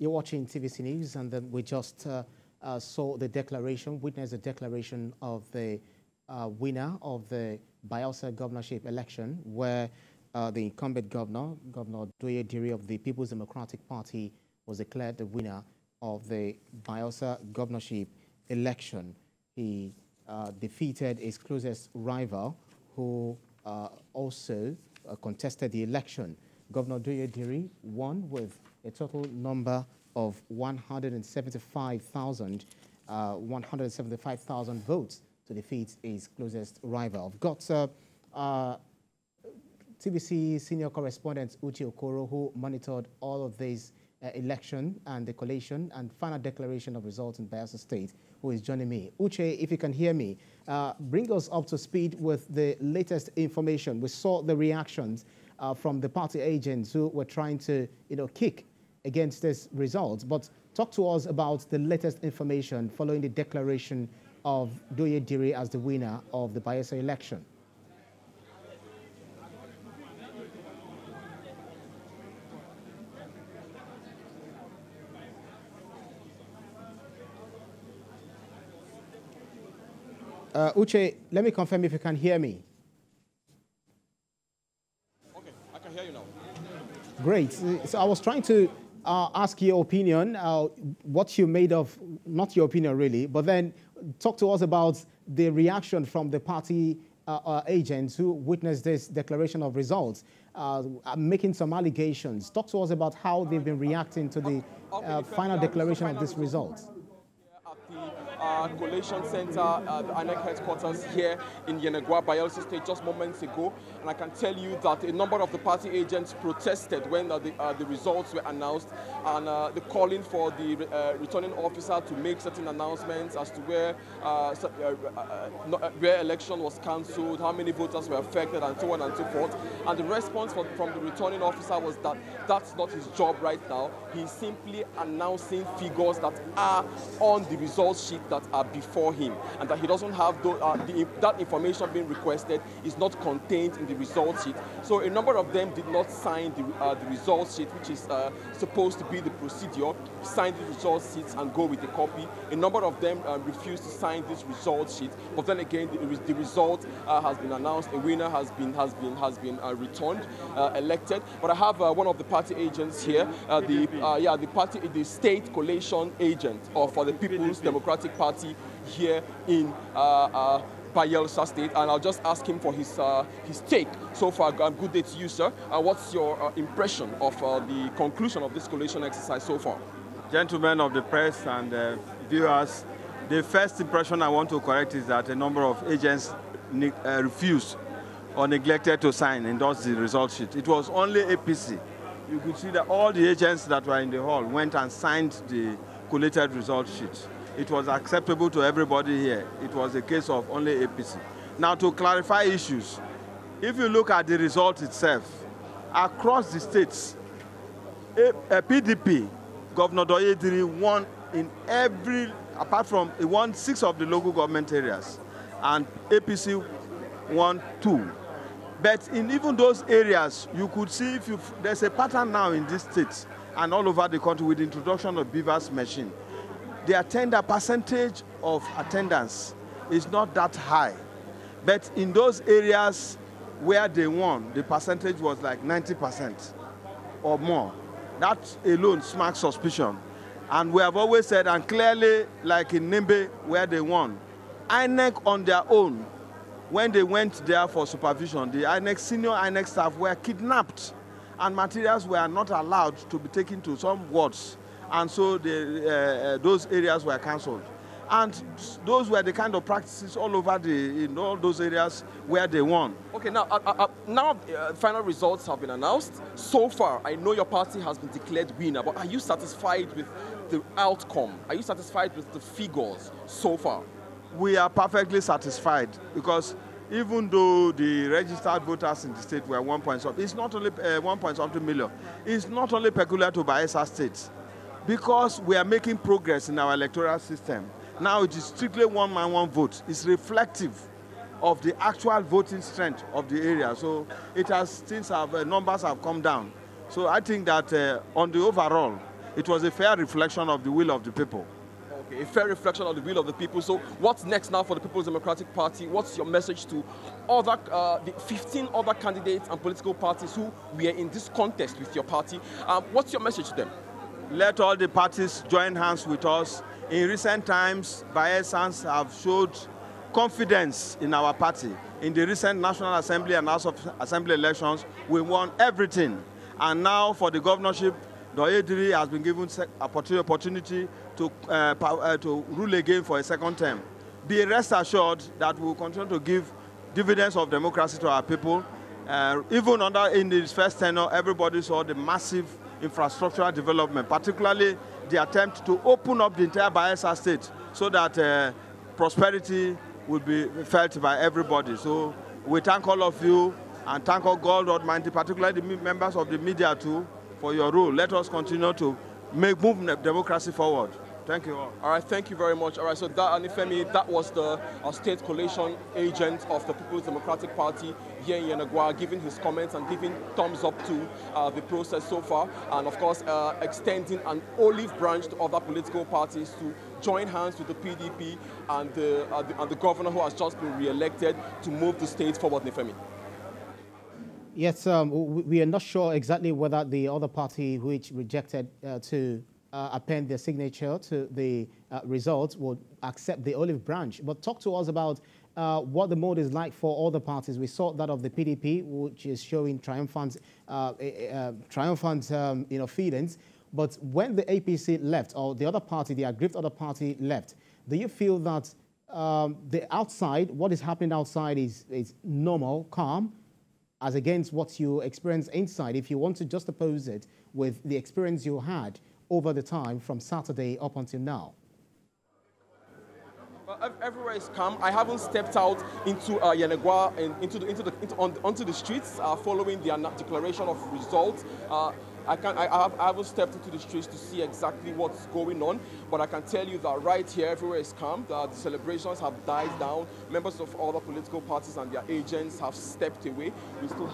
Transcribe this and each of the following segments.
You're watching TVC News, and then we just saw the declaration, witnessed the declaration of the winner of the Bayelsa governorship election, where the incumbent governor, Governor Douye Diri of the People's Democratic Party, was declared the winner of the Bayelsa governorship election. He defeated his closest rival, who also contested the election. Governor Douye Diri won with a total number of 175,000 votes to defeat his closest rival. I've got TVC senior correspondent Uche Okoro, who monitored all of these election and the collation and final declaration of results in Bayelsa State, who is joining me. Uche, if you can hear me, bring us up to speed with the latest information. We saw the reactions from the party agents who were trying to, kick against this result. But talk to us about the latest information following the declaration of Douye Diri as the winner of the Bayelsa election. Uche, let me confirm if you can hear me. Okay, I can hear you now. Great. So I was trying to ask your opinion, what you made of, not your opinion really, but then talk to us about the reaction from the party agents who witnessed this declaration of results, making some allegations. Talk to us about how they've been reacting to the final declaration of this result. Collation Center, the INEC headquarters here in Yenegua, Bayelsa State, just moments ago. And I can tell you that a number of the party agents protested when the results were announced, and the calling for the returning officer to make certain announcements as to where election was cancelled, how many voters were affected, and so on and so forth. And the response from the returning officer was that that's not his job right now. He's simply announcing figures that are on the results sheet that are before him, and that he doesn't have that information being requested is not contained in the results sheet. So a number of them did not sign the results sheet, which is supposed to be the procedure. Sign the results sheets and go with a copy. A number of them refused to sign this results sheet. But then again, the result has been announced. A winner has been returned, elected. But I have one of the party agents here, the state collation agent for the People's Democratic Party here in Bayelsa State, and I'll just ask him for his take so far. Good day to you, sir. What's your impression of the conclusion of this collation exercise so far? Gentlemen of the press and viewers, the first impression I want to correct is that a number of agents refused or neglected to sign and endorse the result sheet. It was only APC. You could see that all the agents that were in the hall went and signed the collated result sheet. It was acceptable to everybody here. It was a case of only APC. Now, to clarify issues, if you look at the result itself, across the states, PDP, Governor Douye Diri won in apart from, he won 6 of the local government areas, and APC won 2. But in even those areas, you could see there's a pattern now in these states and all over the country with the introduction of Beaver's machine. The percentage of attendance is not that high. But in those areas where they won, the percentage was like 90% or more. That alone smacks suspicion. And we have always said, and clearly, like in Nimbe, where they won, INEC on their own, when they went there for supervision, the senior INEC staff were kidnapped, and materials were not allowed to be taken to some wards. And so those areas were cancelled. And those were the kind of practices all over in all those areas where they won. Okay, now final results have been announced. So far, I know your party has been declared winner, but are you satisfied with the outcome? Are you satisfied with the figures so far? We are perfectly satisfied, because even though the registered voters in the state were 1 point something, it's not only 1 point something million. It's not only peculiar to Bayelsa State, because we are making progress in our electoral system. Now it is strictly one man, one vote. It's reflective of the actual voting strength of the area. So it has, numbers have come down. So I think that on the overall, it was a fair reflection of the will of the people. Okay, a fair reflection of the will of the people. So what's next now for the People's Democratic Party? What's your message to other, the 15 other candidates and political parties who were in this contest with your party? What's your message to them? Let all the parties join hands with us. In recent times, Bayelsans have showed confidence in our party. In the recent National Assembly and House of Assembly elections, we won everything. And now for the governorship, Douye Diri has been given opportunity to rule again for a second term. Be rest assured that we will continue to give dividends of democracy to our people. Even in his first tenure, everybody saw the massive infrastructural development, particularly the attempt to open up the entire Bayelsa state so that prosperity will be felt by everybody. So we thank all of you and thank all God Almighty, particularly the members of the media too, for your role. Let us continue to move democracy forward. Thank you all. All right, thank you very much. All right, so that, Anifemi, that was the state coalition agent of the People's Democratic Party here in Yenagoa, giving his comments and giving thumbs up to the process so far, and of course extending an olive branch to other political parties to join hands with the PDP and the governor who has just been re-elected to move the state forward, Nifemi. Yes, we are not sure exactly whether the other party which rejected to append their signature to the results would accept the olive branch. But talk to us about what the mood is like for other parties. We saw that of the PDP, which is showing triumphant feelings. But when the APC left, or the other party, the aggrieved other party left, do you feel that the outside, what is happening outside is normal, calm, as against what you experience inside, if you want to just oppose it with the experience you had over the time from Saturday up until now? Well, everywhere is calm. I haven't stepped out into Yenagoa and onto the streets following the declaration of results. I haven't stepped into the streets to see exactly what's going on, but I can tell you that right here, everywhere is calm. The celebrations have died down. Members of other political parties and their agents have stepped away. We still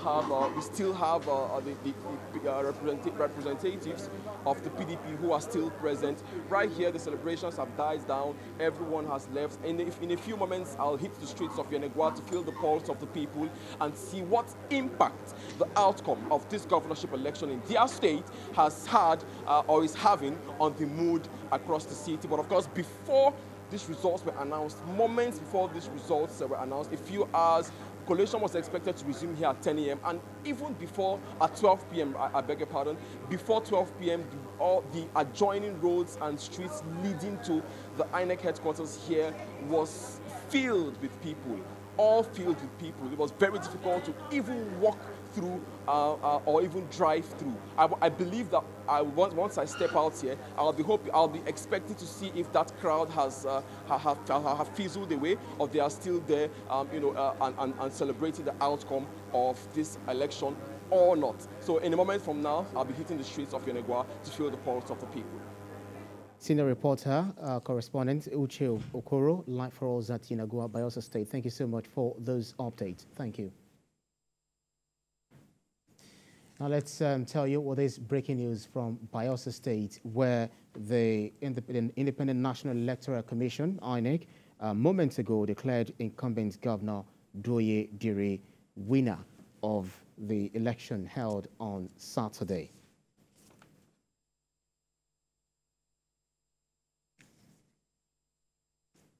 have the representatives of the PDP who are still present. Right here, the celebrations have died down. Everyone has left. In a few moments, I'll hit the streets of Yenagoa to feel the pulse of the people and see what impact the outcome of this governorship election in their state has had or is having on the mood across the city. But of course, before these results were announced, moments before these results were announced, a few hours, collation was expected to resume here at 10 a.m. and even before at 12 p.m., I beg your pardon, before 12 p.m., all the adjoining roads and streets leading to the INEC headquarters here was filled with people, all filled with people. It was very difficult to even walk through or even drive through. I believe that once I step out here, I'll be expecting to see if that crowd has have fizzled away, or they are still there, and celebrating the outcome of this election or not. So in a moment from now, I'll be hitting the streets of Yenagoa to feel the pulse of the people. Senior reporter, correspondent Uche Okoro, live for us at Yenagoa, Bayelsa State. Thank you so much for those updates. Thank you. Now let's tell you what is breaking news from Bayelsa State, where the Independent National Electoral Commission, INEC, moments ago declared incumbent Governor Douye Diri winner of the election held on Saturday.